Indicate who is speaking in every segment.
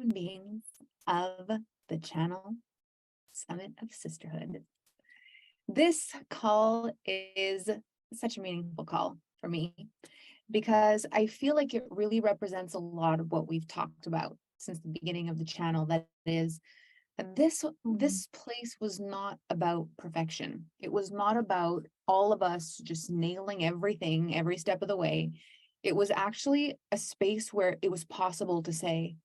Speaker 1: human beings of the channel Summit of Sisterhood. This call is such a meaningful call for me because I feel like it really represents a lot of what we've talked about since the beginning of the channel. That is, this place was not about perfection. It was not about all of us just nailing everything every step of the way. It was actually a space where it was possible to say,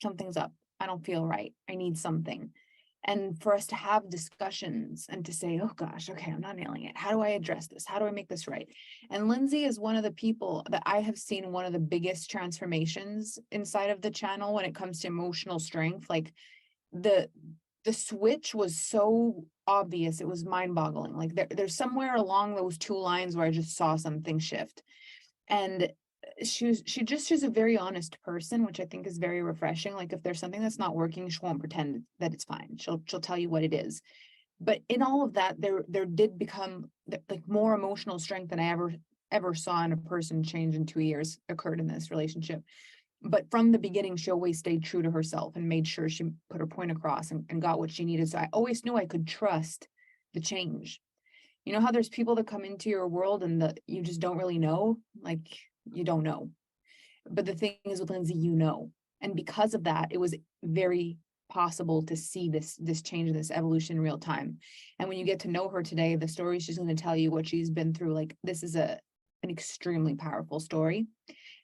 Speaker 1: something's up. I don't feel right. I need something. And for us to have discussions and to say, oh gosh, okay, I'm not nailing it. How do I address this? How do I make this right? And Lindsay is one of the people that I have seen one of the biggest transformations inside of the channel when it comes to emotional strength. Like the switch was so obvious. It was mind-boggling. Like there's somewhere along those two lines where I just saw something shift. And she's a very honest person, which I think is very refreshing. Like if there's something that's not working, she won't pretend that it's fine. She'll tell you what it is. But in all of that, there did become like more emotional strength than I ever saw in a person change in 2 years occurred in this relationship. But from the beginning, she always stayed true to herself and made sure she put her point across and got what she needed. So I always knew I could trust the change. You know how there's people that come into your world and you just don't really know, like you don't know. But the thing is with Lindsay, you know. And because of that, it was very possible to see this change, this evolution in real time. And when you get to know her today, the story she's going to tell you, what she's been through, like this is an extremely powerful story.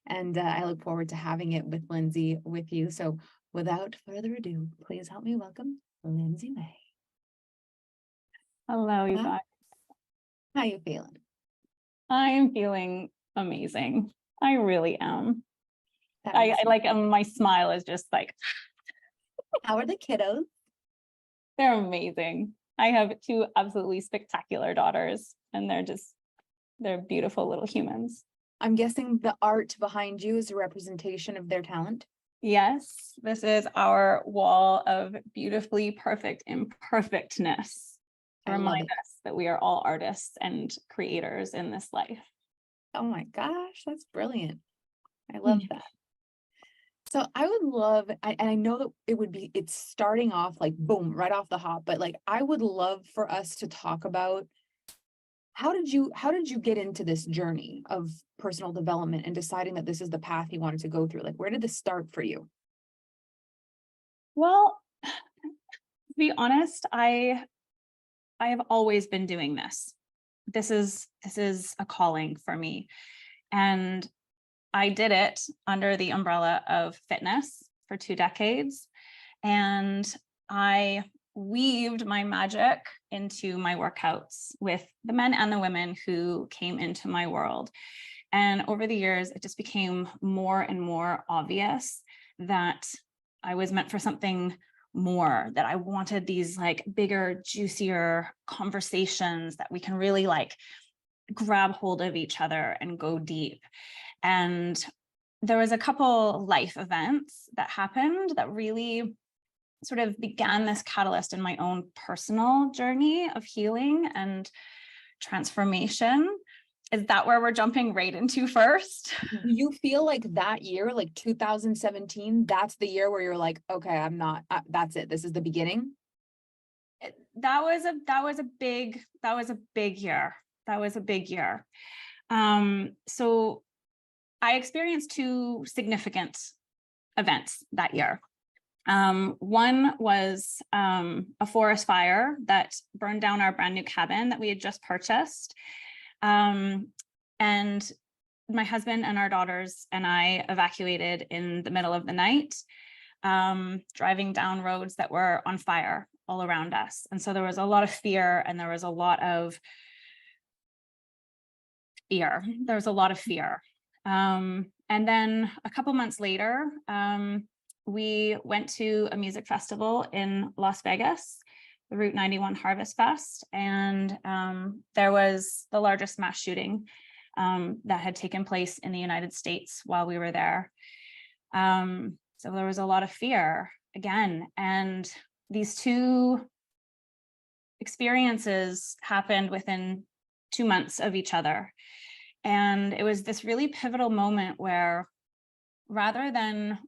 Speaker 1: And I look forward to having it with Lindsay with you. So without further ado, please help me welcome Lindsay May.
Speaker 2: Hello, you guys.
Speaker 1: How you feeling?
Speaker 2: I am feeling amazing. I really am.
Speaker 1: I
Speaker 2: like my smile is just like.
Speaker 1: How are the kiddos?
Speaker 2: They're amazing. I have two absolutely spectacular daughters, and they're beautiful little humans.
Speaker 1: I'm guessing the art behind you is a representation of their talent.
Speaker 2: Yes, this is our wall of beautifully perfect imperfectness to remind us that we are all artists and creators in this life.
Speaker 1: Oh my gosh, that's brilliant. I love that. So I would love, and I know that it's starting off like boom, right off the hop, but like I would love for us to talk about how did you get into this journey of personal development and deciding that this is the path you wanted to go through? Like, where did this start for you?
Speaker 2: Well, to be honest, I have always been doing this. This is a calling for me. And I did it under the umbrella of fitness for 2 decades. And I weaved my magic into my workouts with the men and the women who came into my world. And over the years, it just became more and more obvious that I was meant for something more, that I wanted these like bigger, juicier conversations that we can really like grab hold of each other and go deep. And there was a couple life events that happened that really sort of began this catalyst in my own personal journey of healing and transformation. Is that where we're jumping right into first?
Speaker 1: Do you feel like that year, like 2017, that's the year where you're like, okay, that's it. This is the beginning.
Speaker 2: That was a big year. That was a big year. So I experienced 2 significant events that year. One was a forest fire that burned down our brand new cabin that we had just purchased. And my husband and our daughters and I evacuated in the middle of the night, driving down roads that were on fire all around us. And so there was a lot of fear, and there was a lot of fear. And then a couple months later, we went to a music festival in Las Vegas, the Route 91 Harvest Fest, and there was the largest mass shooting that had taken place in the United States while we were there. So there was a lot of fear again, and these 2 experiences happened within 2 months of each other. And it was this really pivotal moment where, rather than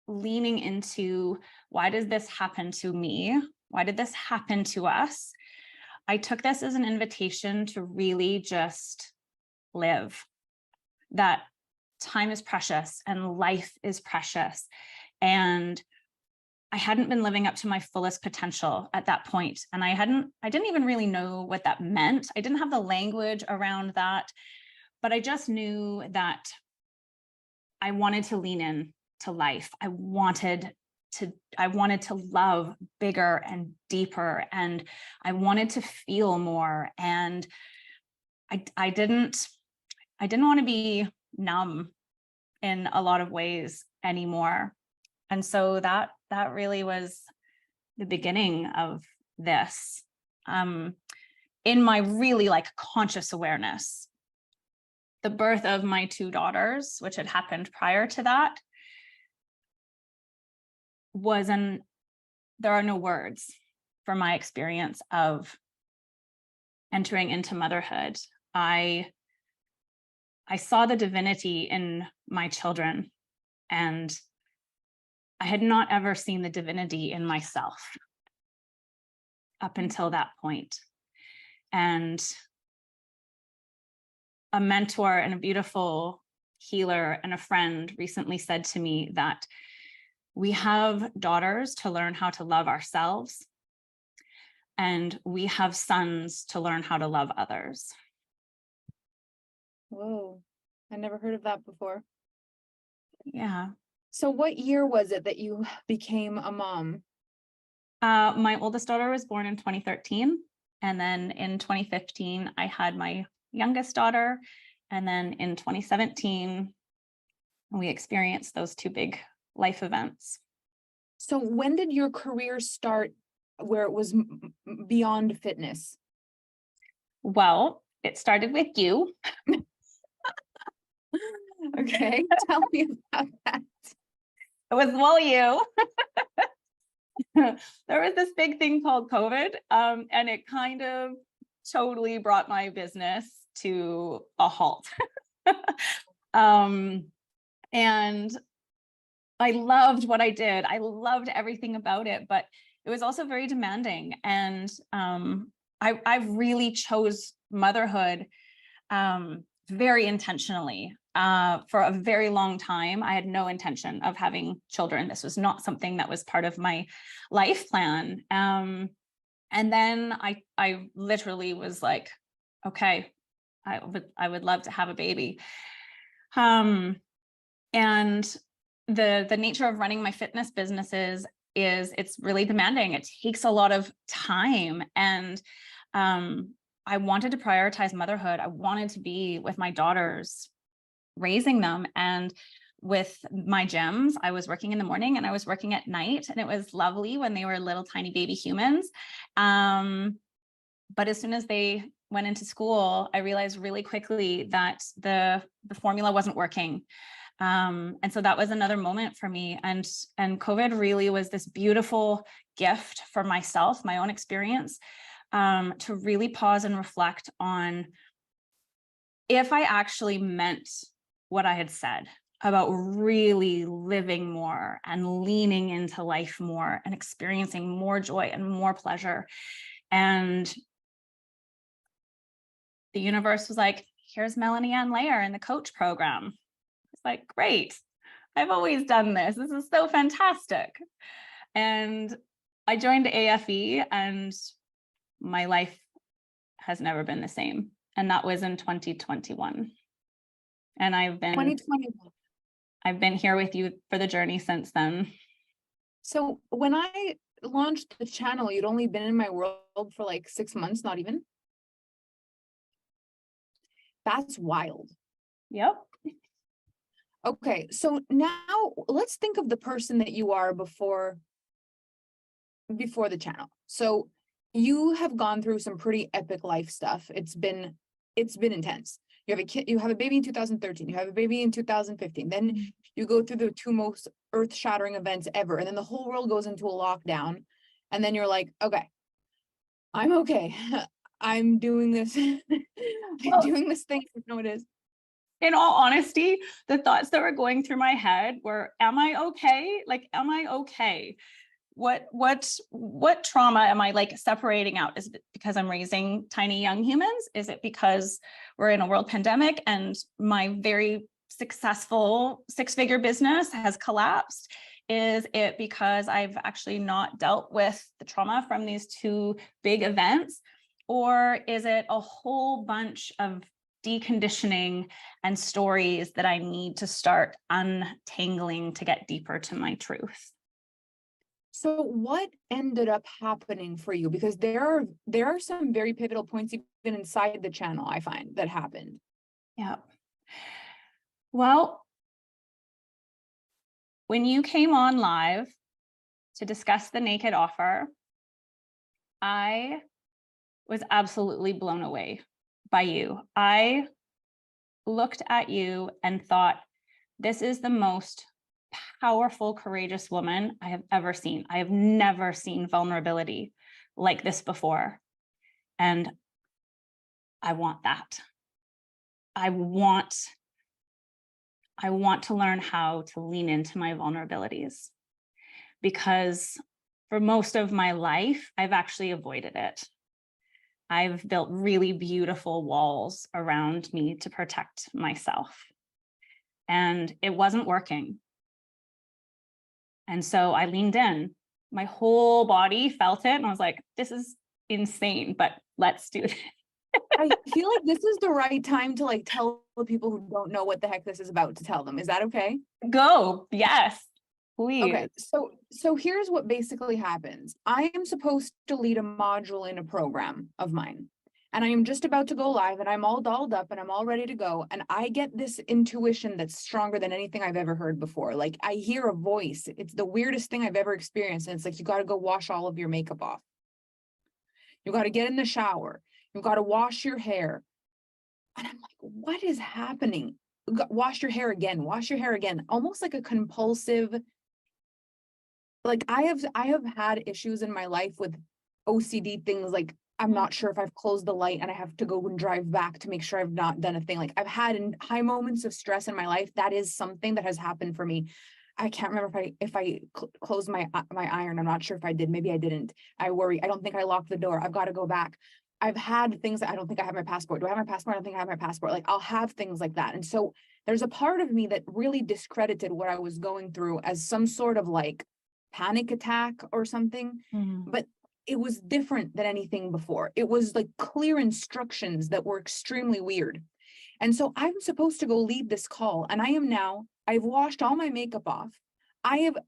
Speaker 2: leaning into, why does this happen to me? Why did this happen to us? I took this as an invitation to really just live, that time is precious and life is precious. And I hadn't been living up to my fullest potential at that point. And I didn't even really know what that meant. I didn't have the language around that, but I just knew that I wanted to lean in to life. I wanted to love bigger and deeper, and I wanted to feel more. And I didn't want to be numb in a lot of ways anymore. And so that really was the beginning of this. In my really like conscious awareness, the birth of my two daughters, which had happened prior to that, there are no words for my experience of entering into motherhood. I saw the divinity in my children, and I had not ever seen the divinity in myself up until that point. And a mentor and a beautiful healer and a friend recently said to me that we have daughters to learn how to love ourselves, and we have sons to learn how to love others.
Speaker 1: Whoa, I never heard of that before.
Speaker 2: Yeah.
Speaker 1: So what year was it that you became a mom?
Speaker 2: My oldest daughter was born in 2013. And then in 2015, I had my youngest daughter. And then in 2017, we experienced those two big life events.
Speaker 1: So when did your career start where it was beyond fitness?
Speaker 2: Well, it started with you.
Speaker 1: Okay, tell me about that.
Speaker 2: It was you. There was this big thing called COVID, and it kind of totally brought my business to a halt. And I loved what I did. I loved everything about it, but it was also very demanding. And I really chose motherhood very intentionally. For a very long time, I had no intention of having children. This was not something that was part of my life plan. And then I literally was like, okay, I would love to have a baby. And the nature of running my fitness businesses is it's really demanding. It takes a lot of time. And I wanted to prioritize motherhood. I wanted to be with my daughters, raising them. And with my gyms, I was working in the morning and I was working at night, and it was lovely when they were little tiny baby humans. But as soon as they went into school, I realized really quickly that the formula wasn't working. And so that was another moment for me. And COVID really was this beautiful gift for myself, my own experience, to really pause and reflect on if I actually meant what I had said about really living more and leaning into life more and experiencing more joy and more pleasure. And the universe was like, here's Melanie Ann Layer in the coach program. It's like, great. I've always done this. This is so fantastic. And I joined AFE, and my life has never been the same. And that was in 2021. And I've been
Speaker 1: 2021.
Speaker 2: I've been here with you for the journey since then.
Speaker 1: So when I launched the channel, you'd only been in my world for like 6 months, not even. That's wild.
Speaker 2: Yep.
Speaker 1: Okay, so now let's think of the person that you are before the channel. So you have gone through some pretty epic life stuff. It's been intense. You have a kid, you have a baby in 2013, you have a baby in 2015, then you go through the two most earth-shattering events ever, and then the whole world goes into a lockdown, and then you're like, okay, I'm okay. I'm doing this. I'm doing this thing. I know it is.
Speaker 2: in all honesty, the thoughts that were going through my head were, am I okay? Like, am I okay? What trauma am I like separating out? Is it because I'm raising tiny young humans? Is it because we're in a world pandemic and my very successful 6-figure business has collapsed? Is it because I've actually not dealt with the trauma from these two big events? Or is it a whole bunch of deconditioning and stories that I need to start untangling to get deeper to my truth?
Speaker 1: So what ended up happening for you? Because there are some very pivotal points even inside the channel I find that happened.
Speaker 2: Yeah. Well, when you came on live to discuss the naked offer, I was absolutely blown away by you. I looked at you and thought, this is the most powerful, courageous woman I have ever seen. I have never seen vulnerability like this before. And I want that. I want to learn how to lean into my vulnerabilities, because for most of my life, I've actually avoided it. I've built really beautiful walls around me to protect myself, and it wasn't working. And so I leaned in. My whole body felt it, and I was like, this is insane, but let's do it.
Speaker 1: I feel like this is the right time to like tell the people who don't know what the heck this is about to tell them. Is that okay?
Speaker 2: Go. Yes, please.
Speaker 1: Okay, so here's what basically happens. I am supposed to lead a module in a program of mine, and I am just about to go live, and I'm all dolled up and I'm all ready to go, and I get this intuition that's stronger than anything I've ever heard before. Like I hear a voice. It's the weirdest thing I've ever experienced, and it's like, you got to go wash all of your makeup off. You got to get in the shower. You got to wash your hair. And I'm like, what is happening? Wash your hair again, wash your hair again. Almost like a compulsive, like I have had issues in my life with OCD things, like I'm not sure if I've closed the light and I have to go and drive back to make sure I've not done a thing. Like I've had in high moments of stress in my life. That is something that has happened for me. I can't remember if I closed my iron. I'm not sure if I did. Maybe I didn't. I worry. I don't think I locked the door. I've got to go back. I've had things that I don't think I have my passport. Do I have my passport? I don't think I have my passport. Like I'll have things like that. And so there's a part of me that really discredited what I was going through as some sort of like panic attack or something. But it was different than anything before. It was like clear instructions that were extremely weird. And so I'm supposed to go lead this call, and I've washed all my makeup off.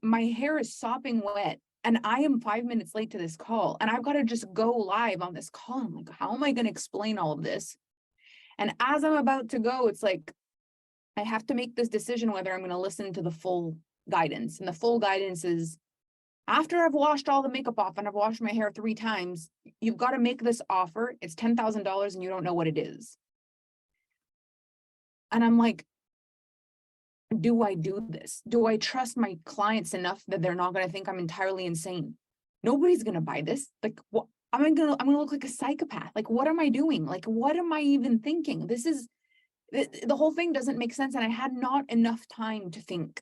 Speaker 1: My hair is sopping wet, and I am 5 minutes late to this call, and I've got to just go live on this call. I'm like, how am I going to explain all of this? And as I'm about to go, it's like, I have to make this decision whether I'm going to listen to the full guidance. And the full guidance is, after I've washed all the makeup off and I've washed my hair 3 times, you've got to make this offer. It's $10,000 and you don't know what it is. And I'm like, do I do this? Do I trust my clients enough that they're not going to think I'm entirely insane? Nobody's going to buy this. Like, what? I'm going to look like a psychopath. Like, what am I doing? Like, what am I even thinking? This is, the whole thing doesn't make sense. And I had not enough time to think.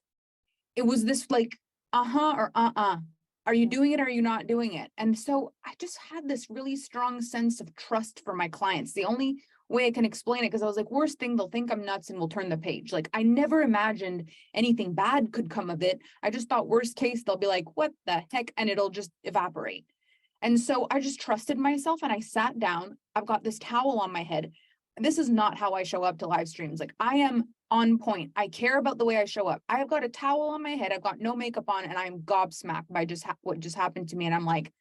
Speaker 1: It was this like, uh-huh or uh-uh. Are you doing it or are you not doing it? And so I just had this really strong sense of trust for my clients. The only way I can explain it, because I was like, worst thing, they'll think I'm nuts and we'll turn the page. Like I never imagined anything bad could come of it. I just thought worst case, they'll be like, what the heck? And it'll just evaporate. And so I just trusted myself and I sat down. I've got this towel on my head. This is not how I show up to live streams. Like I am on point. I care about the way I show up. I've got a towel on my head. I've got no makeup on and I'm gobsmacked by just what just happened to me. And I'm like,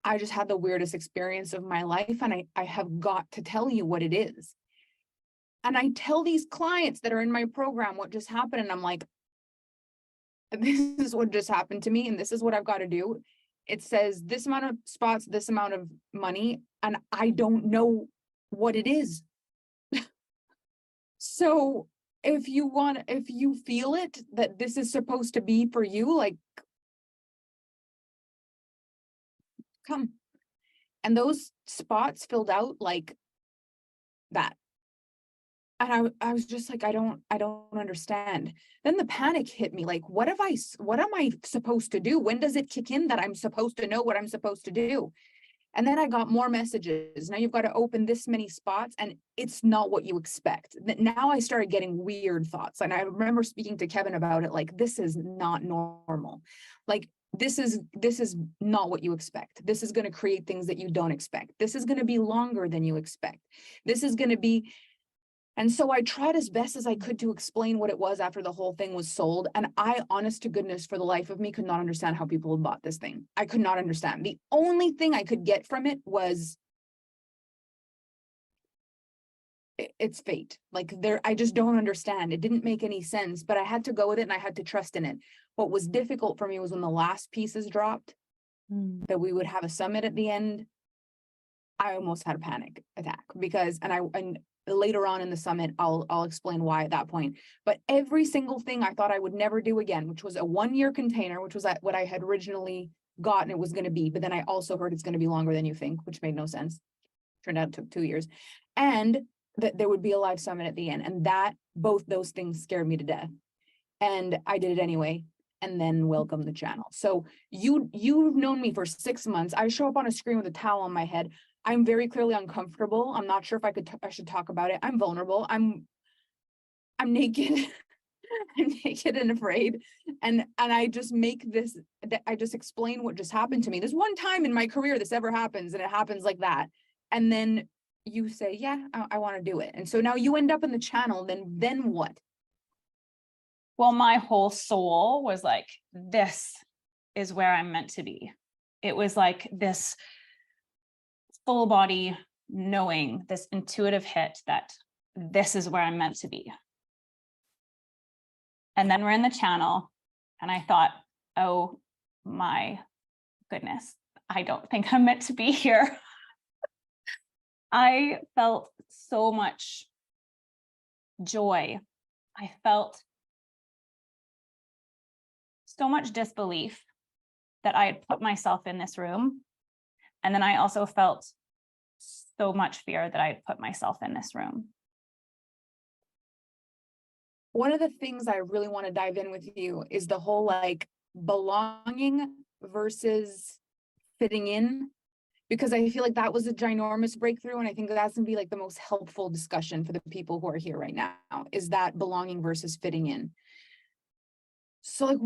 Speaker 1: I just had the weirdest experience of my life. And I have got to tell you what it is. And I tell these clients that are in my program what just happened. And I'm like, this is what just happened to me. And this is what I've got to do. It says this amount of spots, this amount of money. And I don't know what it is. So if you feel it, that this is supposed to be for you, like, come. And those spots filled out like that. And I was just like, I don't understand. Then the panic hit me. Like, what am I supposed to do? When does it kick in that I'm supposed to know what I'm supposed to do? And then I got more messages. Now you've got to open this many spots, and it's not what you expect. Now I started getting weird thoughts. And I remember speaking to Kevin about it, like, this is not normal. Like, this is not what you expect. This is going to create things that you don't expect. This is going to be longer than you expect. This is going to be. And so I tried as best as I could to explain what it was after the whole thing was sold. And I, honest to goodness, for the life of me, could not understand how people had bought this thing. I could not understand. The only thing I could get from it was it's fate. Like, I just don't understand. It didn't make any sense, but I had to go with it and I had to trust in it. What was difficult for me was when the last pieces dropped, that we would have a summit at the end. I almost had a panic attack because, and later on in the summit, I'll explain why at that point. But every single thing I thought I would never do again, which was a 1-year container, which was what I had originally gotten it was going to be. But then I also heard it's going to be longer than you think, which made no sense. Turned out it took 2 years. And that there would be a live summit at the end. And both those things scared me to death. And I did it anyway. And then welcome the channel. So you've known me for 6 months. I show up on a screen with a towel on my head. I'm very clearly uncomfortable. I'm not sure if I should talk about it. I'm vulnerable. I'm naked. I'm naked and afraid. And I just I just explain what just happened to me. There's one time in my career this ever happens, and it happens like that. And then you say, yeah, I want to do it. And so now you end up in the channel, then what?
Speaker 2: Well, my whole soul was like, this is where I'm meant to be. It was like this full body knowing, this intuitive hit that this is where I'm meant to be. And then we're in the channel and I thought, oh my goodness, I don't think I'm meant to be here. I felt so much joy. I felt so much disbelief that I had put myself in this room. And then I also felt so much fear that I had put myself in this room.
Speaker 1: One of the things I really want to dive in with you is the whole like belonging versus fitting in, because I feel like that was a ginormous breakthrough. And I think that's gonna be like the most helpful discussion for the people who are here right now, is that belonging versus fitting in. So like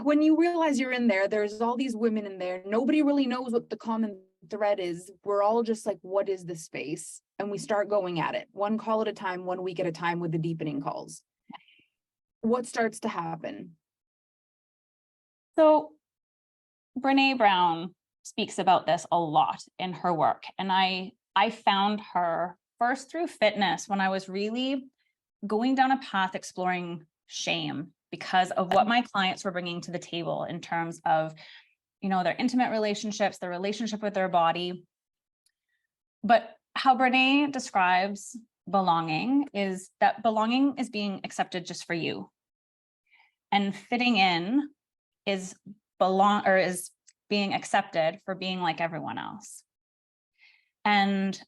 Speaker 1: when you realize you're in there, there's all these women in there. Nobody really knows what the common thread is. We're all just like, what is this space? And we start going at it, one call at a time, 1 week at a time, with the deepening calls. What starts to happen?
Speaker 2: So Brene Brown speaks about this a lot in her work. And I found her first through fitness when I was really going down a path exploring shame because of what my clients were bringing to the table in terms of, you know, their intimate relationships, their relationship with their body. But how Brene describes belonging is that belonging is being accepted just for you. And fitting in is being accepted for being like everyone else. And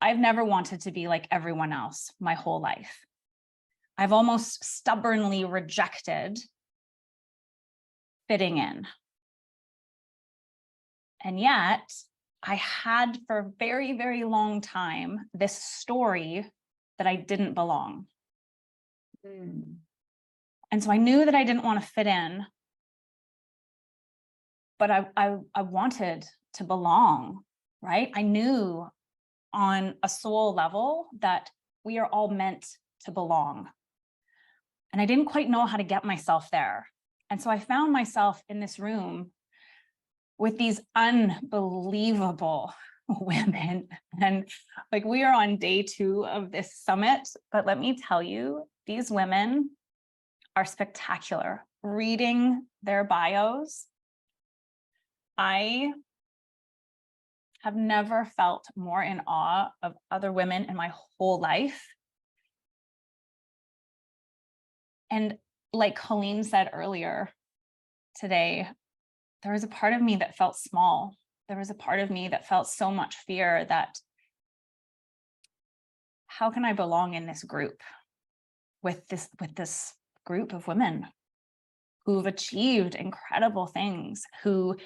Speaker 2: I've never wanted to be like everyone else my whole life. I've almost stubbornly rejected fitting in. And yet I had for a very, very long time this story that I didn't belong. And so I knew that I didn't want to fit in, but I wanted to belong, right? I knew on a soul level that we are all meant to belong. And I didn't quite know how to get myself there. And so I found myself in this room with these unbelievable women. And like, we are on day 2 of this summit, but let me tell you, these women are spectacular. Reading their bios, I have never felt more in awe of other women in my whole life. And like Colleen said earlier today, there was a part of me that felt small. There was a part of me that felt so much fear that how can I belong in this group with this group of women who've achieved incredible things, who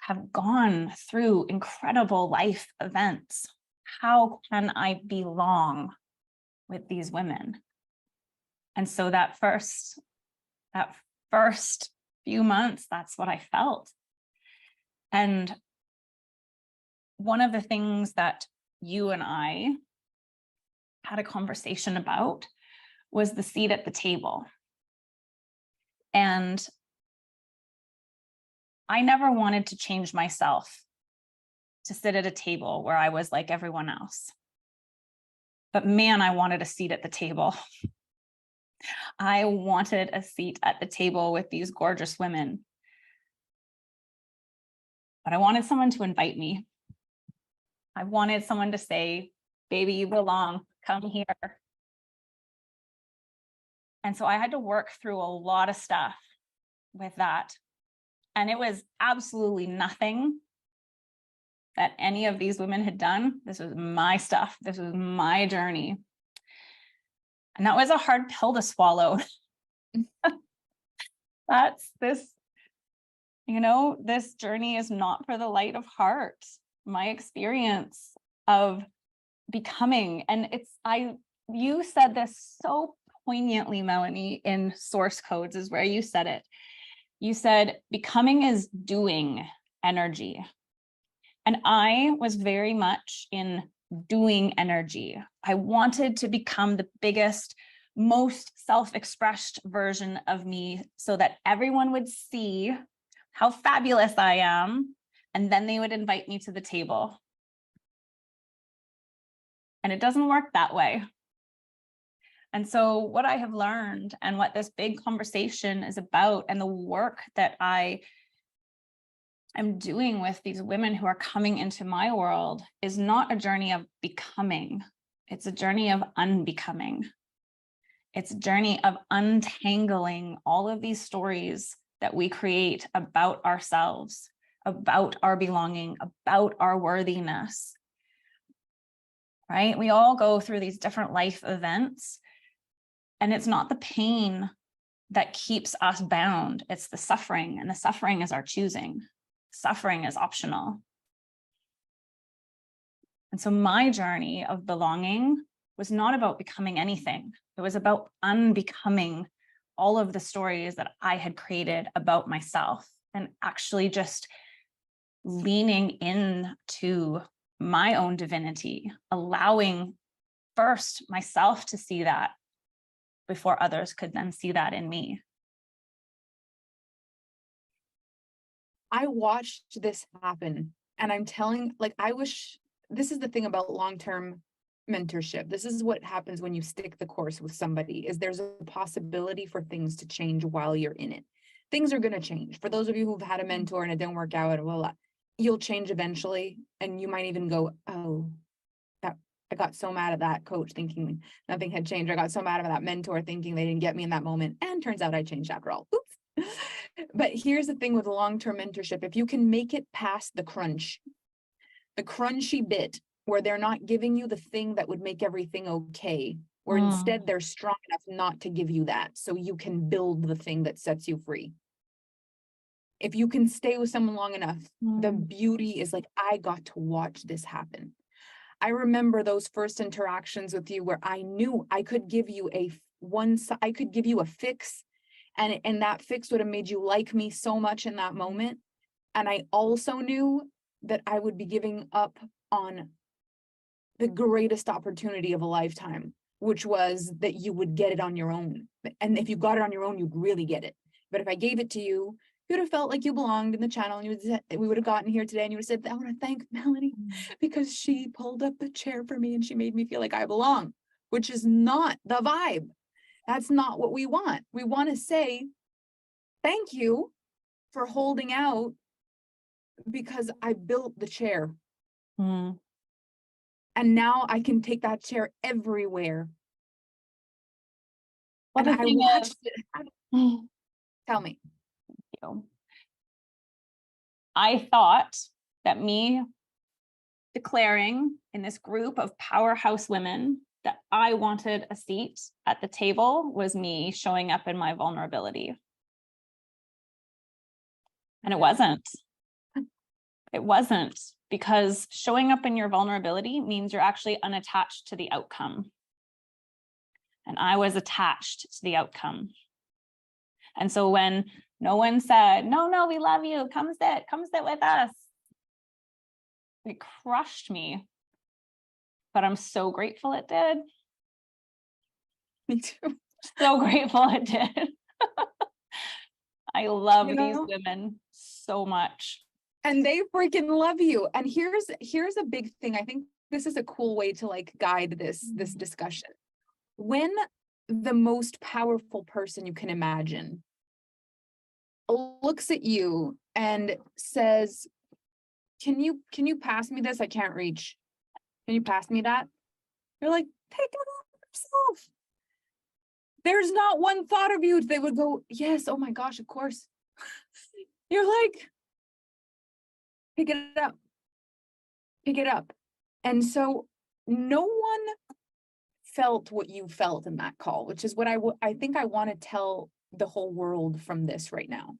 Speaker 2: have gone through incredible life events? How can I belong with these women? And so that first few months, that's what I felt. And one of the things that you and I had a conversation about was the seat at the table. And I never wanted to change myself to sit at a table where I was like everyone else. But man, I wanted a seat at the table. I wanted a seat at the table with these gorgeous women. But I wanted someone to invite me. I wanted someone to say, baby, you belong, come here. And so I had to work through a lot of stuff with that. And it was absolutely nothing that any of these women had done. This was my stuff. This was my journey. And that was a hard pill to swallow. That's this, this journey is not for the light of heart. My experience of becoming, and you said this so poignantly, Melanie, in Source Codes is where you said it. You said, becoming is doing energy. And I was very much in doing energy. I wanted to become the biggest, most self-expressed version of me so that everyone would see how fabulous I am. And then they would invite me to the table. And it doesn't work that way. And so what I have learned and what this big conversation is about, and the work that I am doing with these women who are coming into my world, is not a journey of becoming. It's a journey of unbecoming. It's a journey of untangling all of these stories that we create about ourselves, about our belonging, about our worthiness. Right? We all go through these different life events, and it's not the pain that keeps us bound. It's the suffering, and the suffering is our choosing. Suffering is optional. And so my journey of belonging was not about becoming anything. It was about unbecoming all of the stories that I had created about myself, and actually just leaning into my own divinity, allowing first myself to see that before others could then see that in me.
Speaker 1: I watched this happen, and I'm telling, this is the thing about long-term mentorship. This is what happens when you stick the course with somebody, is there's a possibility for things to change while you're in it. Things are going to change. For those of you who've had a mentor and it didn't work out, blah, you'll change eventually. And you might even go, oh, I got so mad at that coach thinking nothing had changed. I got so mad at that mentor thinking they didn't get me in that moment. And turns out I changed after all. Oops. But here's the thing with long-term mentorship. If you can make it past the crunchy bit where they're not giving you the thing that would make everything okay, or instead they're strong enough not to give you that, so you can build the thing that sets you free. If you can stay with someone long enough, the beauty is like, I got to watch this happen. I remember those first interactions with you where I knew I could give you I could give you a fix, and that fix would have made you like me so much in that moment. And I also knew that I would be giving up on the greatest opportunity of a lifetime, which was that you would get it on your own. And if you got it on your own, you'd really get it. But if I gave it to you, you would have felt like you belonged in the channel, and we would have gotten here today and you would have said, I want to thank Melanie because she pulled up the chair for me and she made me feel like I belong, which is not the vibe. That's not what we want. We want to say, thank you for holding out because I built the chair. And now I can take that chair everywhere.
Speaker 2: Well,
Speaker 1: and I watched it happen. Tell me.
Speaker 2: I thought that me declaring in this group of powerhouse women that I wanted a seat at the table was me showing up in my vulnerability. And it wasn't. It wasn't, because showing up in your vulnerability means you're actually unattached to the outcome. And I was attached to the outcome. And so when no one said, no, we love you, come sit with us, it crushed me. But I'm so grateful it did.
Speaker 1: Me too.
Speaker 2: So grateful it did. I love these women so much.
Speaker 1: And they freaking love you. And here's a big thing. I think this is a cool way to like guide this discussion. When the most powerful person you can imagine looks at you and says, can you pass me this? I can't reach. Can you pass me that? You're like, pick it up yourself. There's not one thought of you. They would go, yes, oh my gosh, of course. You're like, pick it up. Pick it up. And so no one felt what you felt in that call, which is what I think I want to tell the whole world from this right now.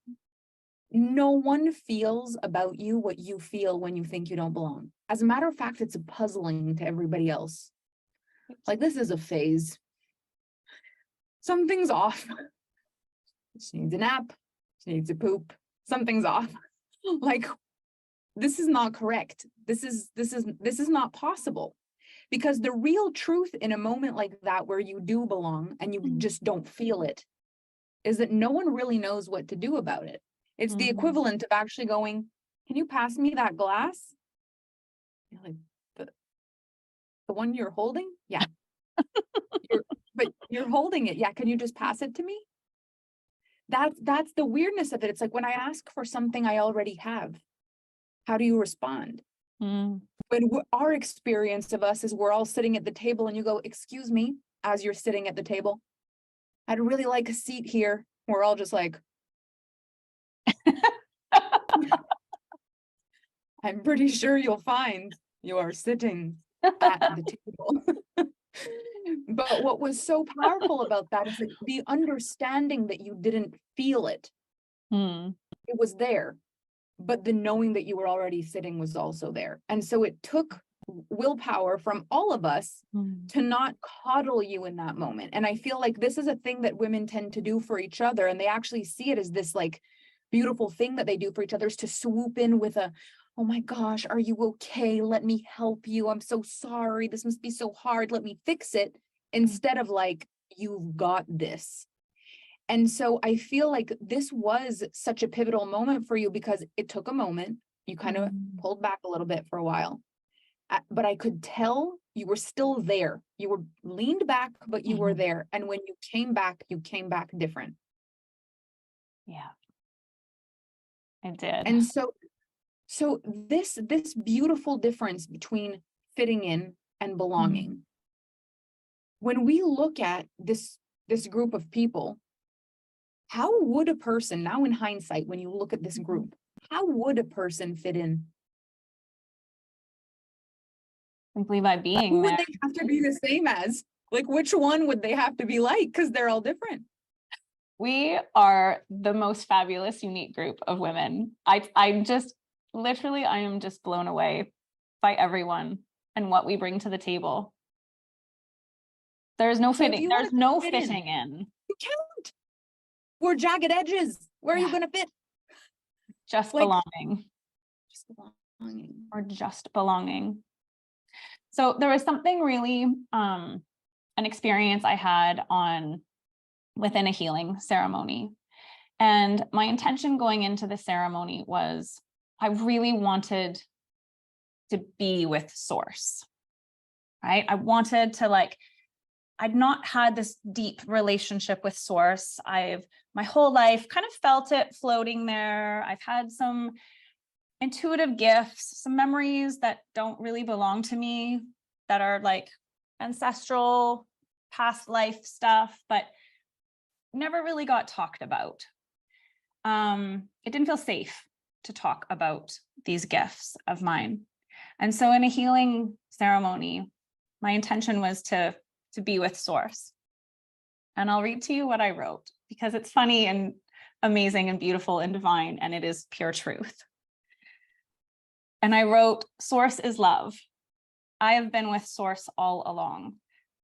Speaker 1: No one feels about you what you feel when you think you don't belong. As a matter of fact, it's puzzling to everybody else. Like, this is a phase. Something's off. She needs a nap. She needs a poop. Something's off. Like, this is not correct. This is not possible. Because the real truth in a moment like that, where you do belong and you just don't feel it, is that no one really knows what to do about it. It's the equivalent of actually going, can you pass me that glass? You're like, the one you're holding? Yeah. But you're holding it. Yeah. Can you just pass it to me? That's the weirdness of it. It's like when I ask for something I already have, how do you respond? When our experience of us is we're all sitting at the table and you go, excuse me, as you're sitting at the table, I'd really like a seat here. We're all just like, I'm pretty sure you'll find you are sitting at the table. But what was so powerful about that is like the understanding that you didn't feel it. It was there, but the knowing that you were already sitting was also there. And so it took willpower from all of us to not coddle you in that moment. And I feel like this is a thing that women tend to do for each other. And they actually see it as this like beautiful thing that they do for each other, is to swoop in with a, oh my gosh, are you okay? Let me help you. I'm so sorry. This must be so hard. Let me fix it. Instead of like, you've got this. And so I feel like this was such a pivotal moment for you, because it took a moment. You kind of pulled back a little bit for a while, but I could tell you were still there. You were leaned back, but you were there. And when you came back different.
Speaker 2: Yeah, I did.
Speaker 1: And so this beautiful difference between fitting in and belonging. When we look at this group of people, how would a person, now in hindsight, when you look at this group, how would a person fit in?
Speaker 2: Simply by being
Speaker 1: Who
Speaker 2: there.
Speaker 1: would they have to be the same as? Like, which one would they have to be like? Because they're all different.
Speaker 2: We are the most fabulous, unique group of women. I'm just, literally, I am just blown away by everyone and what we bring to the table. There's no fitting, there's no fitting in.
Speaker 1: You can't. We're jagged edges. Where are you going to fit?
Speaker 2: Just like, belonging.
Speaker 1: Just belonging.
Speaker 2: Or just belonging. So there was something really, an experience I had within a healing ceremony. And my intention going into the ceremony was, I really wanted to be with source, right? I wanted to I'd not had this deep relationship with source. My whole life kind of felt it floating there. I've had some intuitive gifts, some memories that don't really belong to me, that are like ancestral, past life stuff, but never really got talked about. It didn't feel safe to talk about these gifts of mine. And so in a healing ceremony, my intention was to be with Source. And I'll read to you what I wrote because it's funny and amazing and beautiful and divine, and it is pure truth. And I wrote, Source is love. I have been with Source all along.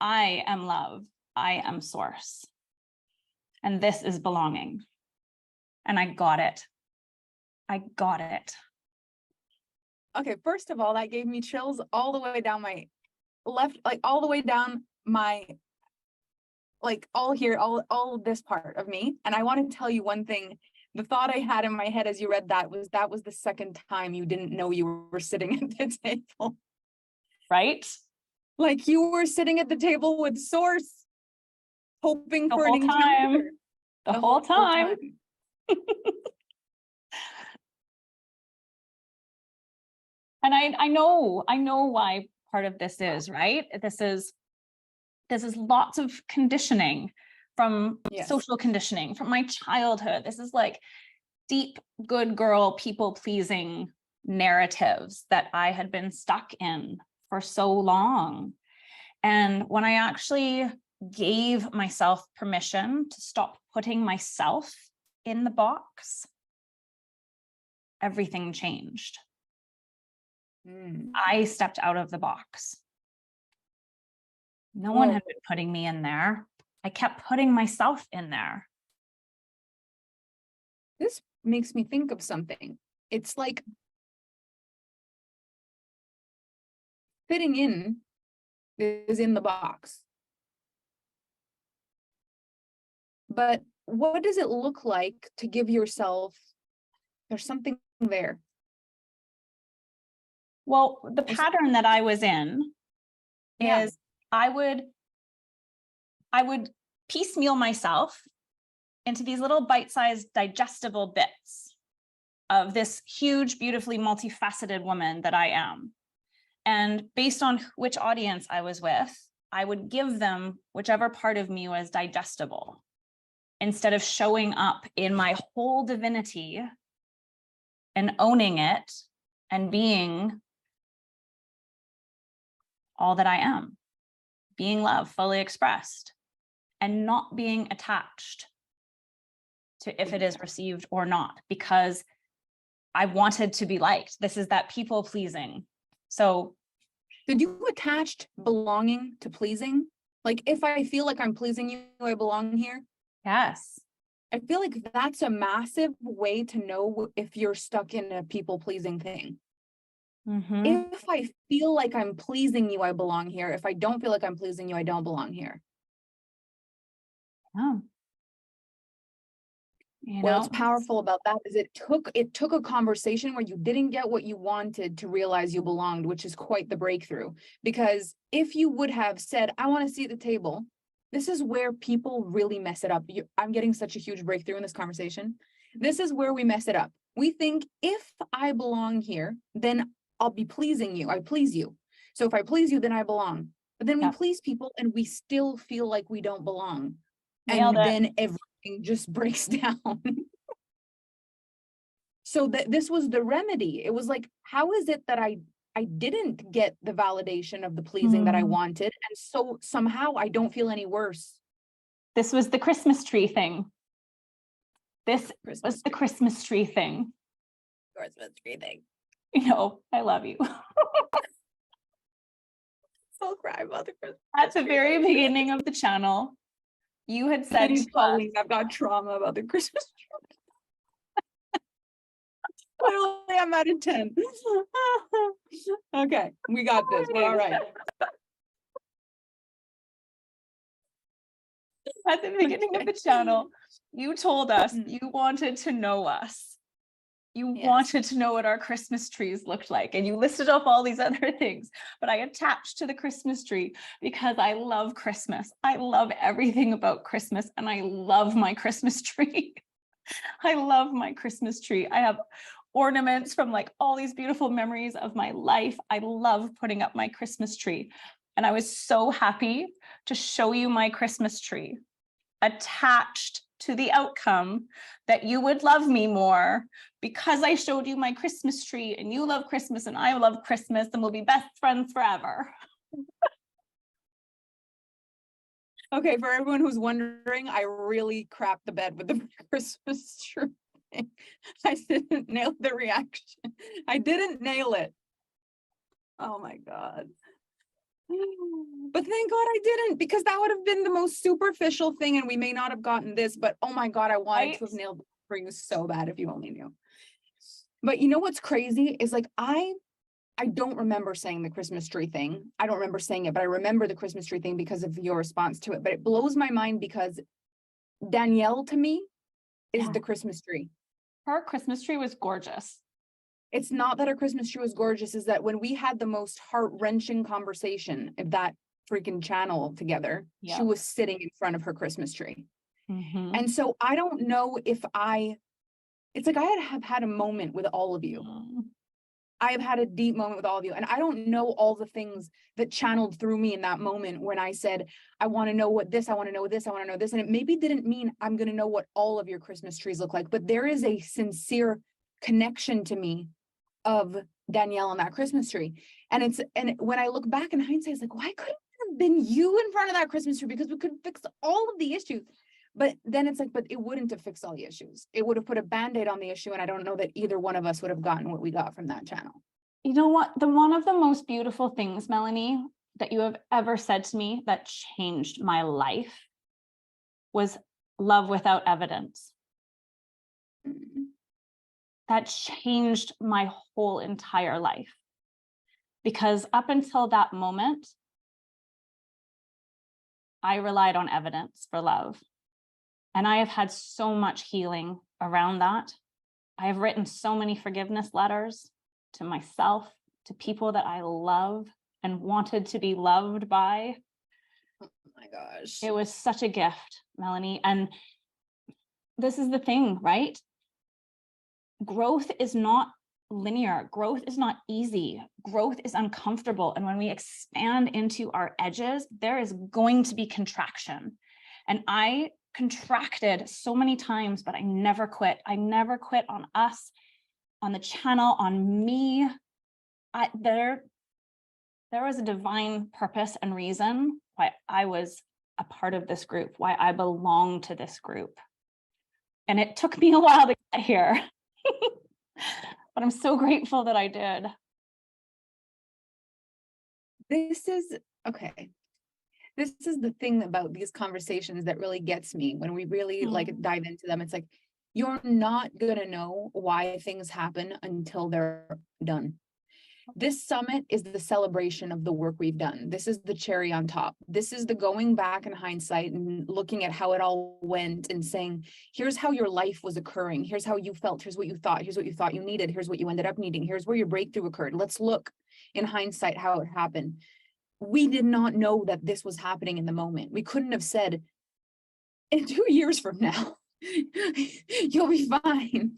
Speaker 2: I am love. I am Source. And this is belonging. And I got it. I got it.
Speaker 1: Okay, first of all, that gave me chills all the way down my left, like all the way down my, like all here, all this part of me. And I want to tell you one thing. The thought I had in my head as you read that was the second time you didn't know you were sitting at the table.
Speaker 2: Right?
Speaker 1: Like you were sitting at the table with Source, hoping
Speaker 2: The
Speaker 1: for
Speaker 2: whole
Speaker 1: an
Speaker 2: time.
Speaker 1: encounter.
Speaker 2: The whole time. And I know why part of this is, right? This is lots of conditioning from social conditioning, from my childhood. This is like deep, good girl, people pleasing narratives that I had been stuck in for so long. And when I actually gave myself permission to stop putting myself in the box, everything changed. I stepped out of the box. No one had been putting me in there. I kept putting myself in there.
Speaker 1: This makes me think of something. It's like fitting in is in the box. But what does it look like to give yourself, there's something there?
Speaker 2: Well, the pattern that I was in is I would piecemeal myself into these little bite-sized digestible bits of this huge, beautifully multifaceted woman that I am. And based on which audience I was with, I would give them whichever part of me was digestible instead of showing up in my whole divinity and owning it and being all that I am, being love fully expressed and not being attached to if it is received or not, because I wanted to be liked. This is that people pleasing. So
Speaker 1: did you attach belonging to pleasing? Like if I feel like I'm pleasing you, I belong here?
Speaker 2: Yes.
Speaker 1: I feel like that's a massive way to know if you're stuck in a people pleasing thing. If I feel like I'm pleasing you, I belong here. If I don't feel like I'm pleasing you, I don't belong here.
Speaker 2: Oh.
Speaker 1: What's powerful about that is it took a conversation where you didn't get what you wanted to realize you belonged, which is quite the breakthrough. Because if you would have said, I want to see the table, this is where people really mess it up. I'm getting such a huge breakthrough in this conversation. This is where we mess it up. We think if I belong here, then I'll be pleasing you. I please you. So if I please you, then I belong. But then we please people and we still feel like we don't belong. And then everything just breaks down. So this was the remedy. It was like, how is it that I didn't get the validation of the pleasing that I wanted? And so somehow I don't feel any worse.
Speaker 2: This was the Christmas tree thing. This was the Christmas tree thing.
Speaker 1: Christmas tree thing.
Speaker 2: You know, I love you.
Speaker 1: I'll cry about the Christmas.
Speaker 2: At the very beginning of the channel, you had said,
Speaker 1: Pauline, I've got trauma about the Christmas tree. Literally, I'm out of 10. Okay, we got this. We're all right.
Speaker 2: At the beginning of the channel, you told us you wanted to know us. You wanted to know what our Christmas trees looked like, and you listed off all these other things, but I attached to the Christmas tree because I love Christmas. I love everything about Christmas, and I love my Christmas tree. I love my Christmas tree. I have ornaments from like all these beautiful memories of my life. I love putting up my Christmas tree, and I was so happy to show you my Christmas tree attached to the outcome that you would love me more because I showed you my Christmas tree and you love Christmas and I love Christmas and we'll be best friends forever.
Speaker 1: Okay, for everyone who's wondering, I really crapped the bed with the Christmas tree thing. I didn't nail the reaction. I didn't nail it. Oh my God. But thank God I didn't, because that would have been the most superficial thing and we may not have gotten this, but oh my God, I wanted to have nailed it for you so bad if you only knew. But you know what's crazy is like, I don't remember saying the Christmas tree thing. I don't remember saying it, but I remember the Christmas tree thing because of your response to it. But it blows my mind because Danielle to me is the Christmas tree.
Speaker 2: Her Christmas tree was gorgeous.
Speaker 1: It's not that her Christmas tree was gorgeous, is that when we had the most heart-wrenching conversation of that freaking channel together, she was sitting in front of her Christmas tree.
Speaker 2: Mm-hmm.
Speaker 1: And so I don't know if it's like I have had a moment with all of you. I have had a deep moment with all of you. And I don't know all the things that channeled through me in that moment when I said, I want to know what this, I want to know this, I want to know this. And it maybe didn't mean I'm going to know what all of your Christmas trees look like, but there is a sincere connection to me of Danielle and that Christmas tree. And when I look back in hindsight, it's like, why couldn't it have been you in front of that Christmas tree? Because we could fix all of the issues. But then it's like, but it wouldn't have fixed all the issues. It would have put a Band-Aid on the issue. And I don't know that either one of us would have gotten what we got from that channel.
Speaker 2: You know what? One of the most beautiful things, Melanie, that you have ever said to me that changed my life was love without evidence.
Speaker 1: Mm-hmm.
Speaker 2: That changed my whole entire life. Because up until that moment, I relied on evidence for love. And I have had so much healing around that. I have written so many forgiveness letters to myself, to people that I love and wanted to be loved by.
Speaker 1: Oh my gosh.
Speaker 2: It was such a gift, Melanie. And this is the thing, right? Growth is not linear. Growth is not easy. Growth is uncomfortable. And when we expand into our edges, there is going to be contraction. And I contracted so many times, but I never quit. I never quit on us, on the channel, on me. There was a divine purpose and reason why I was a part of this group, why I belong to this group. And it took me a while to get here, but I'm so grateful that I did.
Speaker 1: This is the thing about these conversations that really gets me when we really like dive into them. It's like, you're not gonna know why things happen until they're done. This summit is the celebration of the work we've done. This is the cherry on top. This is the going back in hindsight and looking at how it all went and saying, here's how your life was occurring. Here's how you felt. Here's what you thought. Here's what you thought you needed. Here's what you ended up needing. Here's where your breakthrough occurred. Let's look in hindsight how it happened. We did not know that this was happening in the moment. We couldn't have said, in 2 years from now, you'll be fine.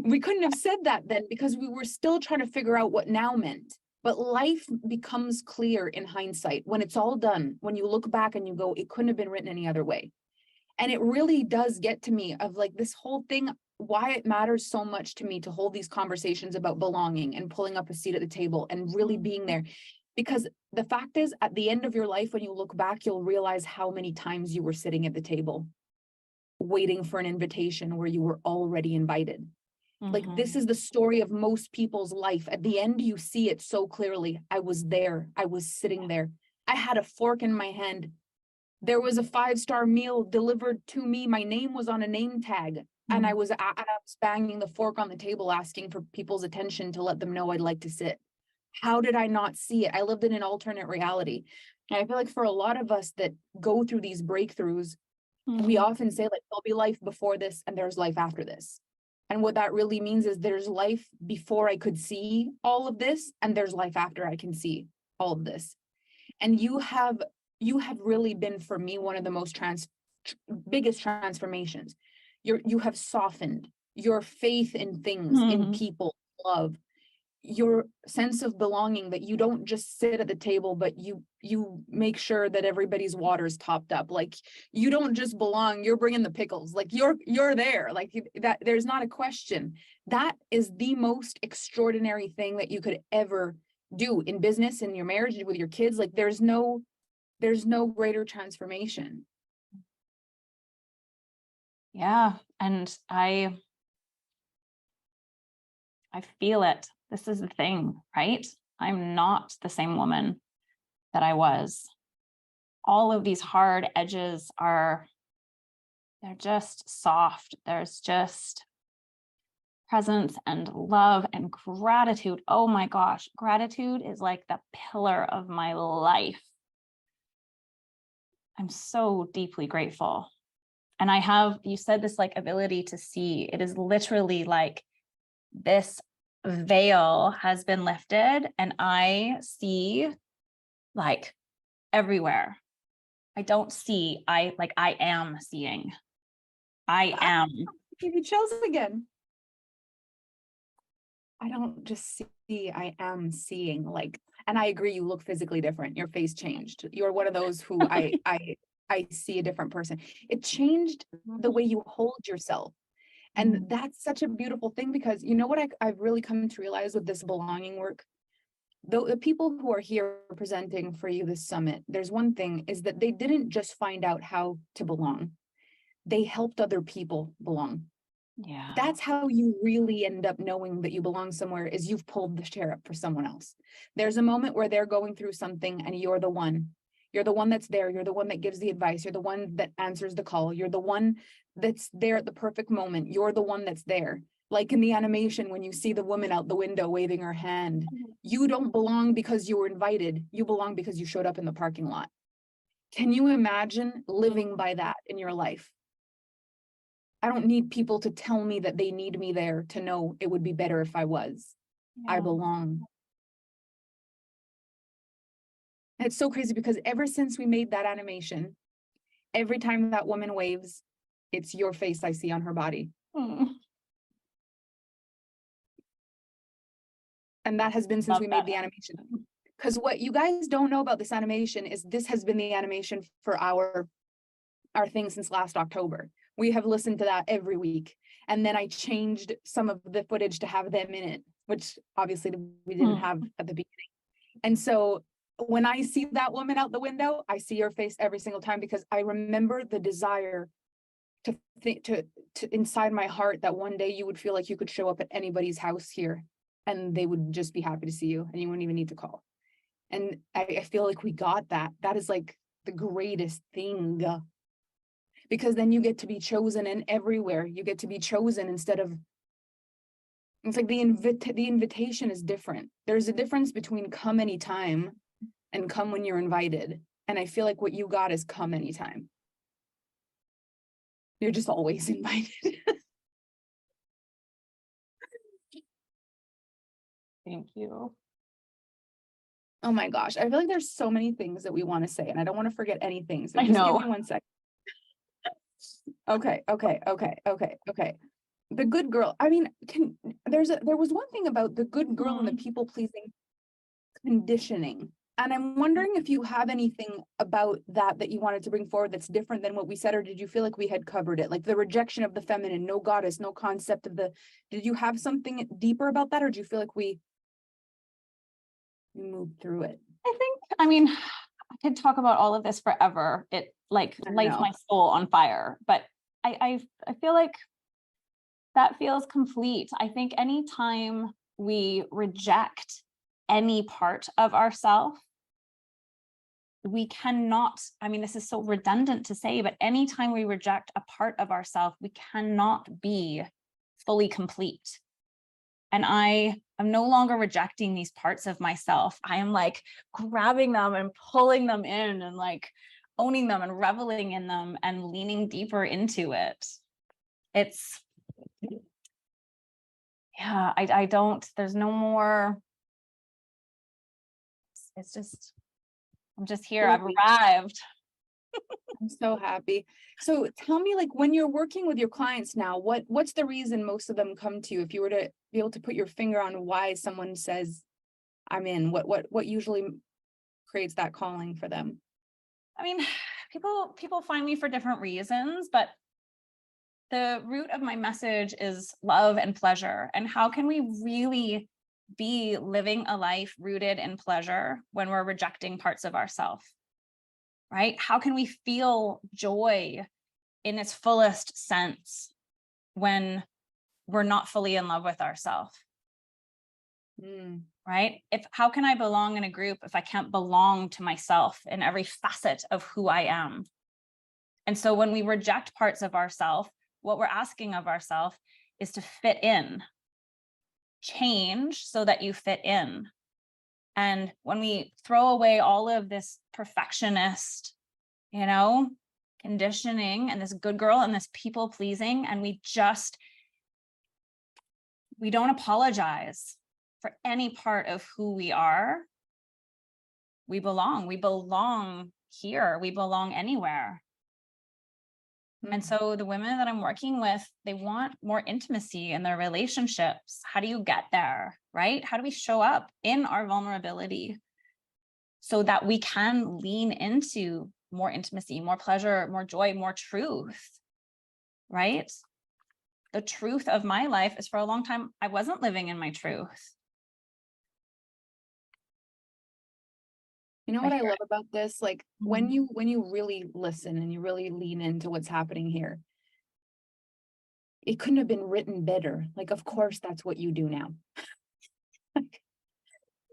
Speaker 1: We couldn't have said that then because we were still trying to figure out what now meant. But life becomes clear in hindsight when it's all done, when you look back and you go, it couldn't have been written any other way. And it really does get to me of like this whole thing, why it matters so much to me to hold these conversations about belonging and pulling up a seat at the table and really being there. Because the fact is, at the end of your life, when you look back, you'll realize how many times you were sitting at the table waiting for an invitation where you were already invited. Like, this is the story of most people's life. At the end, you see it so clearly. I was there. I was sitting there. I had a fork in my hand. There was a 5-star meal delivered to me. My name was on a name tag. And I was banging the fork on the table, asking for people's attention to let them know I'd like to sit. How did I not see it? I lived in an alternate reality. And I feel like for a lot of us that go through these breakthroughs, we often say, like, there'll be life before this and there's life after this. And what that really means is there's life before I could see all of this, and there's life after I can see all of this. And you have really been, for me, one of the most biggest transformations. You have softened your faith in things, in people, love. your sense of belonging, that you don't just sit at the table, but you make sure that everybody's water is topped up. Like, you don't just belong, you're bringing the pickles, like you're there, like that. There's not a question. That is the most extraordinary thing that you could ever do in business, in your marriage, with your kids. Like, there's no greater transformation.
Speaker 2: Yeah. And I feel it. This is the thing, right? I'm not the same woman that I was. All of these hard edges they're just soft. There's just presence and love and gratitude. Oh my gosh, gratitude is like the pillar of my life. I'm so deeply grateful. And you said this like ability to see. It is literally like this veil has been lifted and I see like everywhere. I don't see, I am seeing. I am.
Speaker 1: Give you chills again. I don't just see, I am seeing. Like, and I agree, you look physically different. Your face changed. You're one of those who I see a different person. It changed the way you hold yourself. And that's such a beautiful thing, because you know what I've really come to realize with this belonging work? The people who are here presenting for you this summit, there's one thing, is that they didn't just find out how to belong. They helped other people belong.
Speaker 2: Yeah.
Speaker 1: That's how you really end up knowing that you belong somewhere, is you've pulled the chair up for someone else. There's a moment where they're going through something and you're the one. You're the one that's there. You're the one that gives the advice. You're the one that answers the call. You're the one that's there at the perfect moment. You're the one that's there. Like in the animation, when you see the woman out the window waving her hand, you don't belong because you were invited. You belong because you showed up in the parking lot. Can you imagine living by that in your life? I don't need people to tell me that they need me there to know it would be better if I was. I belong. And it's so crazy, because ever since we made that animation, every time that woman waves, it's your face I see on her body. And that has been since we made the animation. Because what you guys don't know about this animation is this has been the animation for our thing since last October. We have listened to that every week. And then I changed some of the footage to have them in it, which obviously we didn't have at the beginning. And so when I see that woman out the window, I see your face every single time, because I remember the desire to think, to inside my heart, that one day you would feel like you could show up at anybody's house here and they would just be happy to see you and you wouldn't even need to call. And I feel like we got that. That is like the greatest thing. Because then you get to be chosen, and everywhere you get to be chosen instead of, it's like the invitation is different. There's a difference between come anytime and come when you're invited. And I feel like what you got is come anytime. You're just always invited.
Speaker 2: Thank you.
Speaker 1: Oh my gosh. I feel like there's so many things that we want to say, and I don't want to forget anything. So
Speaker 2: I
Speaker 1: just
Speaker 2: know.
Speaker 1: give me 1 second. Okay. The good girl. I mean, there was one thing about the good girl and the people pleasing conditioning. And I'm wondering if you have anything about that you wanted to bring forward that's different than what we said, or did you feel like we had covered it? Like the rejection of the feminine, no goddess, no concept of did you have something deeper about that? Or do you feel like we moved through it?
Speaker 2: I mean, I could talk about all of this forever. It like lights my soul on fire, but I feel like that feels complete. I think anytime we reject any part of ourselves, we cannot, I mean, this is so redundant to say, but anytime we reject a part of ourselves, we cannot be fully complete. And I am no longer rejecting these parts of myself. I am like grabbing them and pulling them in and like owning them and reveling in them and leaning deeper into it. It's, yeah, I don't, there's no more, it's just, I'm just here. I've arrived.
Speaker 1: I'm so happy. So tell me, like, when you're working with your clients now, what's the reason most of them come to you? If you were to be able to put your finger on why someone says, I'm in? What usually creates that calling for them?
Speaker 2: I mean, people find me for different reasons, but the root of my message is love and pleasure. And how can we really be living a life rooted in pleasure when we're rejecting parts of ourselves, right? How can we feel joy in its fullest sense when we're not fully in love with ourselves? Right? How can I belong in a group if I can't belong to myself in every facet of who I am? And so when we reject parts of ourselves, what we're asking of ourselves is to fit in, change so that you fit in. And when we throw away all of this perfectionist, conditioning and this good girl and this people pleasing, and we don't apologize for any part of who we are, we belong here, we belong anywhere. And so the women that I'm working with, they want more intimacy in their relationships. How do you get there, right? How do we show up in our vulnerability so that we can lean into more intimacy, more pleasure, more joy, more truth, right? The truth of my life is for a long time, I wasn't living in my truth.
Speaker 1: You know what I love about this? Like when you really listen and you really lean into what's happening here, it couldn't have been written better. Like, of course, that's what you do now. Like,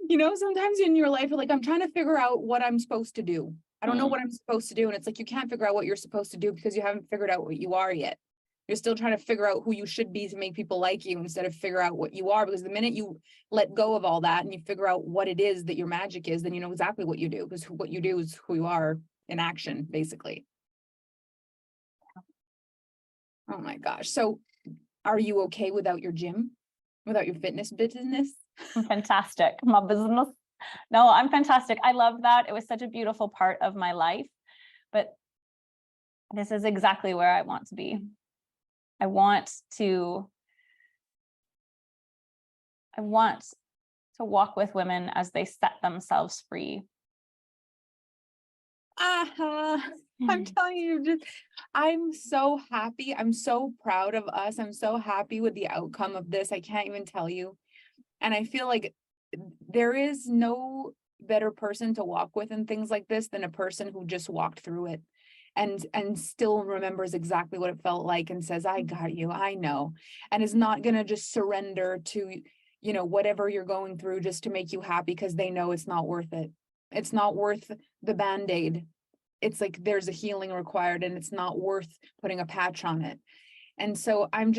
Speaker 1: sometimes in your life, you're like, I'm trying to figure out what I'm supposed to do. I don't know what I'm supposed to do. And it's like, you can't figure out what you're supposed to do because you haven't figured out what you are yet. You're still trying to figure out who you should be to make people like you instead of figure out what you are. Because the minute you let go of all that and you figure out what it is that your magic is, then you know exactly what you do, because what you do is who you are in action, basically. Oh my gosh. So are you okay without your gym, without your fitness business?
Speaker 2: I'm fantastic. My business. No, I'm fantastic. I love that. It was such a beautiful part of my life, but this is exactly where I want to be. I want to walk with women as they set themselves free.
Speaker 1: I'm telling you, I'm so happy. I'm so proud of us. I'm so happy with the outcome of this. I can't even tell you. And I feel like there is no better person to walk with in things like this than a person who just walked through it and still remembers exactly what it felt like and says, I got you, I know, and is not going to just surrender to, whatever you're going through just to make you happy because they know it's not worth it. It's not worth the Band-Aid. It's like there's a healing required and it's not worth putting a patch on it. And so I'm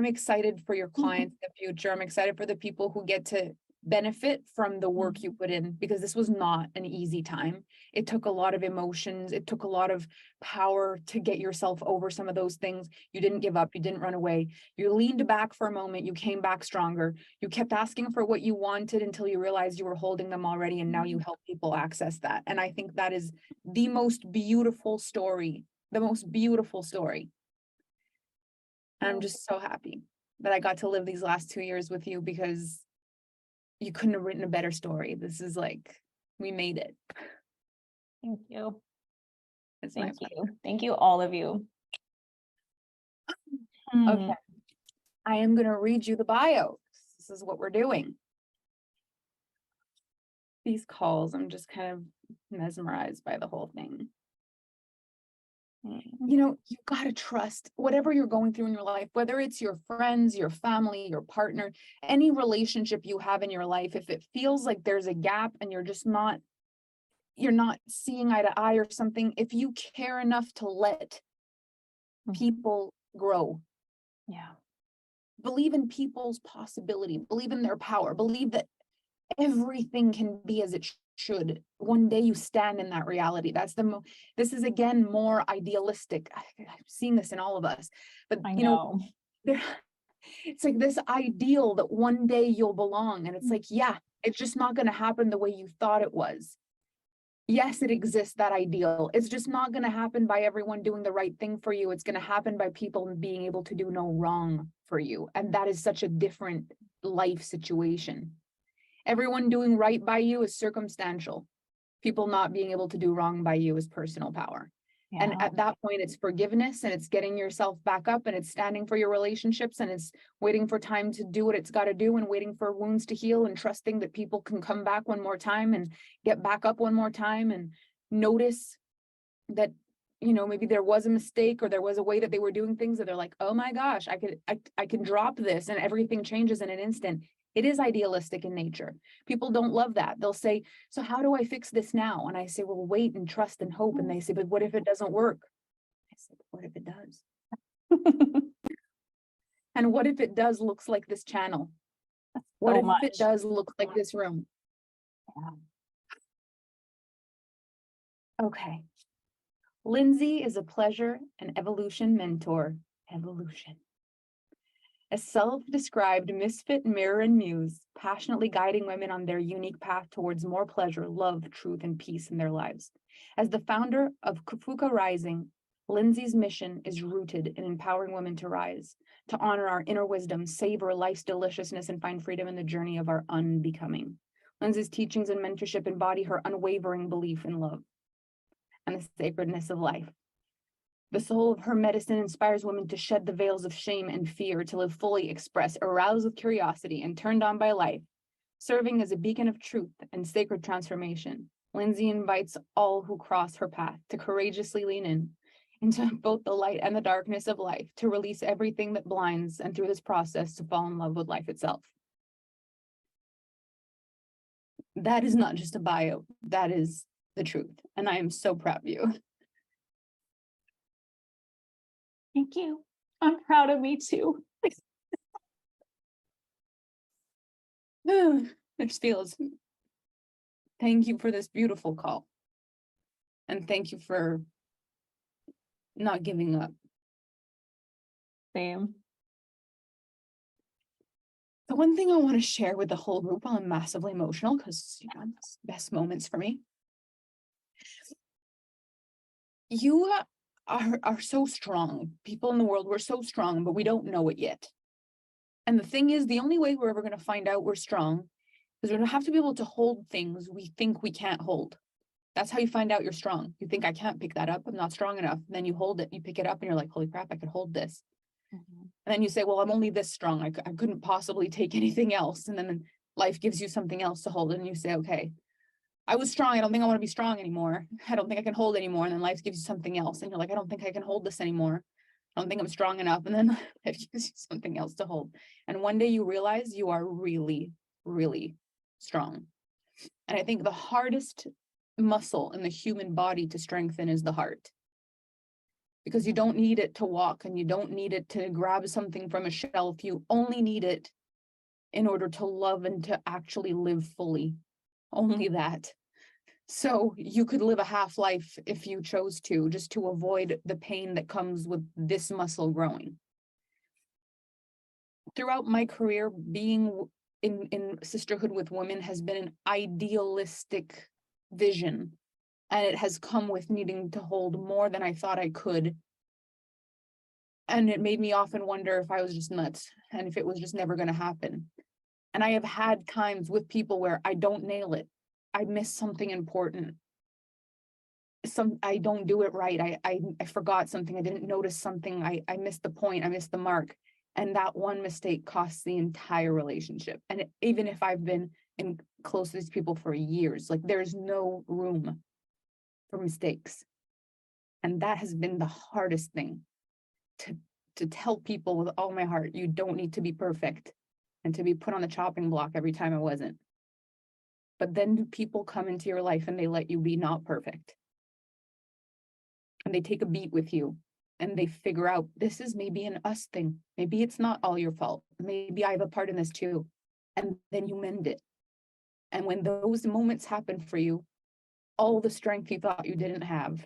Speaker 1: excited for your clients in the future. I'm excited for the people who get to benefit from the work you put in, because this was not an easy time. It took a lot of emotions. It took a lot of power to get yourself over some of those things. You didn't give up. You didn't run away. You leaned back for a moment. You came back stronger. You kept asking for what you wanted until you realized you were holding them already. And now you help people access that. And I think that is the most beautiful story, the most beautiful story. And I'm just so happy that I got to live these last 2 years with you, because you couldn't have written a better story. This is like, we made it.
Speaker 2: Thank you.
Speaker 1: It's
Speaker 2: Thank you. Thank you, all of you.
Speaker 1: Okay. I am going to read you the bio. This is what we're doing. These calls, I'm just kind of mesmerized by the whole thing. You got to trust whatever you're going through in your life, whether it's your friends, your family, your partner, any relationship you have in your life. If it feels like there's a gap and you're not seeing eye to eye or something, if you care enough to let people grow.
Speaker 2: Yeah.
Speaker 1: Believe in people's possibility, believe in their power, believe that everything can be as it should. One day you stand in that reality. This is again more idealistic. I'm seeing this in all of us, but it's like this ideal that one day you'll belong. And it's like, yeah, it's just not going to happen the way you thought it was. Yes, it exists, that ideal. It's just not going to happen by everyone doing the right thing for you. It's going to happen by people being able to do no wrong for you. And that is such a different life situation. Everyone doing right by you is circumstantial. People not being able to do wrong by you is personal power. And
Speaker 2: Yeah.
Speaker 1: at that point, it's forgiveness, and it's getting yourself back up, and it's standing for your relationships, and it's waiting for time to do what it's got to do, and waiting for wounds to heal, and trusting that people can come back one more time and get back up one more time, and notice that, maybe there was a mistake, or there was a way that they were doing things that they're like, oh my gosh, I can drop this and everything changes in an instant. It is idealistic in nature. People don't love that. They'll say, so how do I fix this now? And I say, well, wait and trust and hope. And they say, but what if it doesn't work? I said, what if it does? And what if it does looks like this channel? What
Speaker 2: So
Speaker 1: if
Speaker 2: much.
Speaker 1: it does look like this room? Okay. Lindsay is a pleasure and evolution mentor. Evolution. A self-described misfit mirror and muse, passionately guiding women on their unique path towards more pleasure, love, truth, and peace in their lives. As the founder of Kufuka Rising, Lindsay's mission is rooted in empowering women to rise, to honor our inner wisdom, savor life's deliciousness, and find freedom in the journey of our unbecoming. Lindsay's teachings and mentorship embody her unwavering belief in love and the sacredness of life. The soul of her medicine inspires women to shed the veils of shame and fear, to live fully expressed, aroused with curiosity, and turned on by life. Serving as a beacon of truth and sacred transformation, Lindsay invites all who cross her path to courageously lean in into both the light and the darkness of life, to release everything that blinds, and through this process to fall in love with life itself. That is not just a bio, that is the truth. And I am so proud of you.
Speaker 2: Thank you. I'm proud of me too.
Speaker 1: It just feels, thank you for this beautiful call. And thank you for not giving up.
Speaker 2: Same.
Speaker 1: The one thing I want to share with the whole group while I'm massively emotional, because it's best moments for me. You are so strong. People in the world, we're so strong, but we don't know it yet. And the thing is, the only way we're ever going to find out we're strong is we're going to have to be able to hold things we think we can't hold. That's how you find out you're strong. You think, I can't pick that up, I'm not strong enough. And then you hold it, you pick it up, and you're like, holy crap, I could hold this.
Speaker 2: Mm-hmm.
Speaker 1: And then you say, well, I'm only this strong. I couldn't possibly take anything else. And then life gives you something else to hold. And you say, okay, I was strong. I don't think I want to be strong anymore. I don't think I can hold anymore. And then life gives you something else. And you're like, I don't think I can hold this anymore. I don't think I'm strong enough. And then life gives you something else to hold. And one day you realize you are really, really strong. And I think the hardest muscle in the human body to strengthen is the heart. Because you don't need it to walk, and you don't need it to grab something from a shelf. You only need it in order to love and to actually live fully. Only that. So you could live a half life if you chose to, just to avoid the pain that comes with this muscle growing. Throughout my career, being in sisterhood with women has been an idealistic vision. And it has come with needing to hold more than I thought I could. And it made me often wonder if I was just nuts and if it was just never going to happen. And I have had times with people where I don't nail it. I miss something important. I don't do it right. I forgot something. I didn't notice something. I missed the point. I missed the mark. And that one mistake costs the entire relationship. And even if I've been in close to these people for years, like there's no room for mistakes. And that has been the hardest thing to tell people with all my heart. You don't need to be perfect and to be put on the chopping block every time I wasn't. But then people come into your life and they let you be not perfect. And they take a beat with you and they figure out this is maybe an us thing. Maybe it's not all your fault. Maybe I have a part in this too. And then you mend it. And when those moments happen for you, all the strength you thought you didn't have,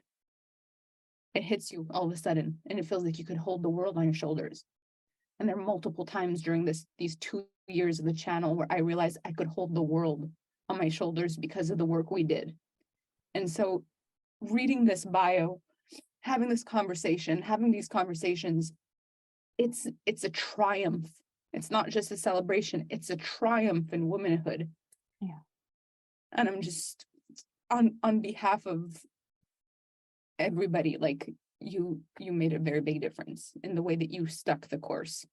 Speaker 1: it hits you all of a sudden, and it feels like you could hold the world on your shoulders. And there are multiple times during these 2 years of the channel where I realized I could hold the world on my shoulders because of the work we did. And so reading this bio, having this conversation, having these conversations, it's a triumph
Speaker 3: It's not just a celebration, it's a triumph in womanhood.
Speaker 2: Yeah.
Speaker 3: And I'm just on behalf of everybody, like you made a very big difference in the way that you stuck the course.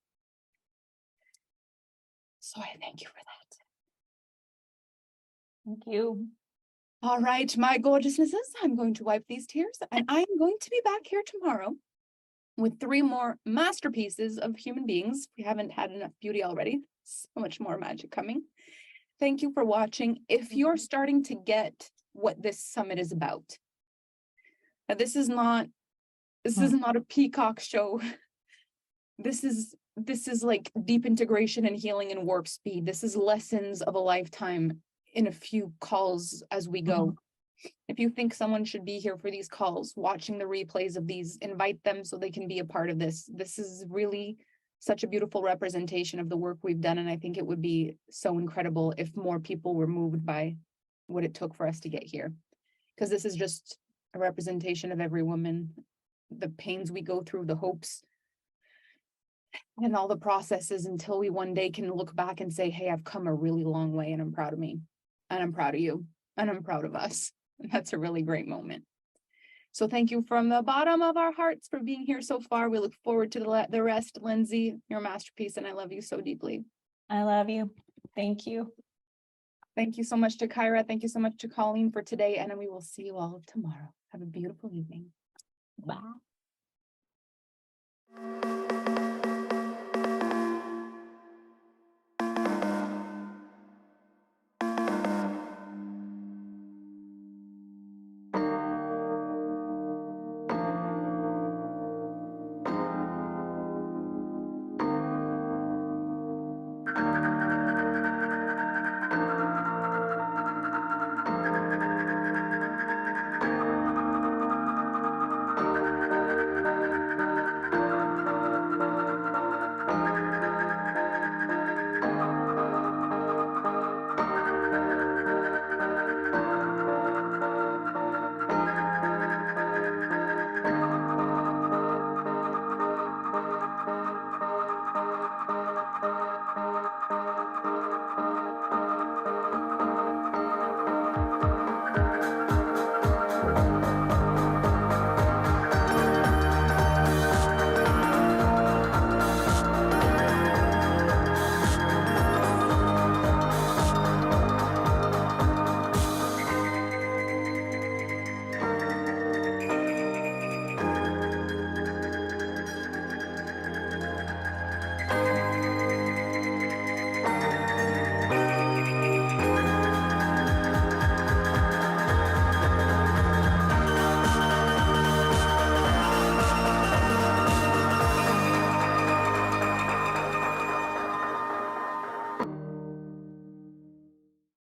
Speaker 3: So I thank you for that.
Speaker 2: Thank you.
Speaker 3: All right, my gorgeousnesses, I'm going to wipe these tears, and I'm going to be back here tomorrow with 3 more masterpieces of human beings. We haven't had enough beauty already. So much more magic coming. Thank you for watching. If you're starting to get what this summit is about, now this is not a peacock show. This is like deep integration and healing and warp speed. This is lessons of a lifetime in a few calls as we go. If you think someone should be here for these calls, watching the replays of these, invite them so they can be a part of this. This is really such a beautiful representation of the work we've done. And I think it would be so incredible if more people were moved by what it took for us to get here. Because this is just a representation of every woman, the pains we go through, the hopes, and all the processes until we one day can look back and say, hey, I've come a really long way and I'm proud of me. And I'm proud of you. And I'm proud of us. And that's a really great moment. So thank you from the bottom of our hearts for being here so far. We look forward to the rest. Lindsay, your masterpiece, and I love you so deeply.
Speaker 2: I love you. Thank you.
Speaker 3: Thank you so much to Kyra. Thank you so much to Colleen for today. And we will see you all tomorrow. Have a beautiful evening.
Speaker 2: Bye.